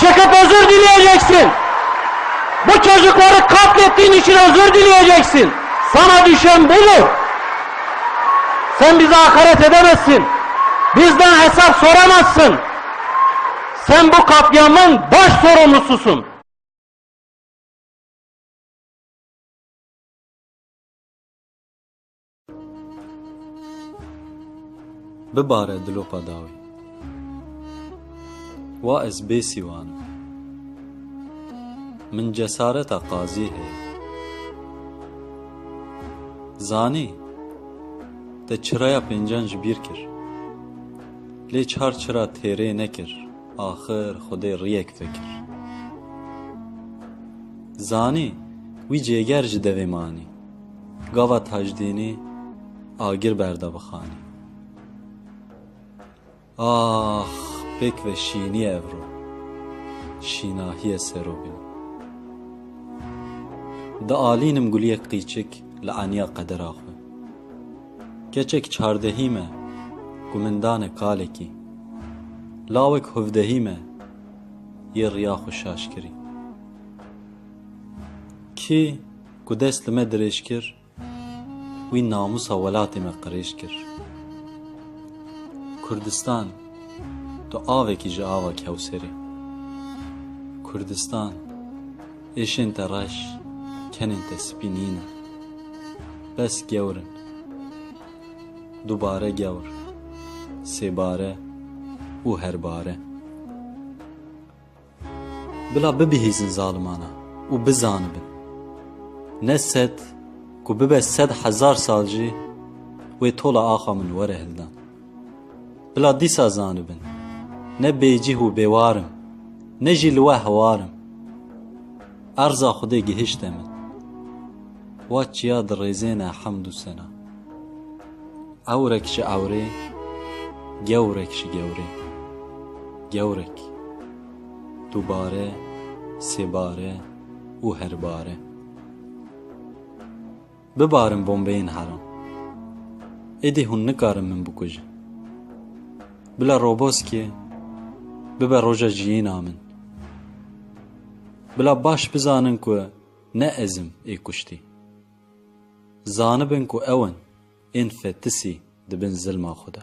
Çıkıp özür dileyeceksin. Bu çocukları katlettiğin için özür dileyeceksin. Sana düşen budur. Sen bize hakaret edemezsin. Bizden hesap soramazsın. Sen bu katliamın baş sorumlususun. بباره دلوپا داوی و از بسیوانم من جسارت قاضی ہے زانی te çıraya pencan ji bîr kir lê çar çıra têrê nekir axir xwedê riyek vekir zanî wî cêger ji devê manî gava tajdînî agir berda bixanî ah pêk ve şîniye evro şînahiye serobîn di alînim guliyek qîçik li aniya qedera xwe keçek çardehî me ku min dane kalekî lawek hevdehî me yê riya xwe şaş kirî kî ku dest li me dirêj kir wî namûsa welatê me qirêj kir Kurdistan tu avekî ji ava Kewserê Kurdistan êşên te reş kenên te spînîn e bes gewrin dubare gewr sêbare û herbare bila bibihîzin zalimana û bizanibin ne sed ku bibe 100,000 sal jî wê tola axa min were hildan bila dîsa zanibin ne bêcîh û bêwarim ne jî li we hewarim erza Xwedê gihîşte min wa çiya di rêzên e hemd û sena ewrek ji ewrê gewrek ji gewrê gewrek dubare sêbare û herbare bibarin bombeyên heram êdî hûn nikarin min bikujin bila roboskê bibe roja jiyîna min bila baş bizanin ku ne ezim ê kuştî zanibin ku ew in ên fetisî dibin zilma Xwe de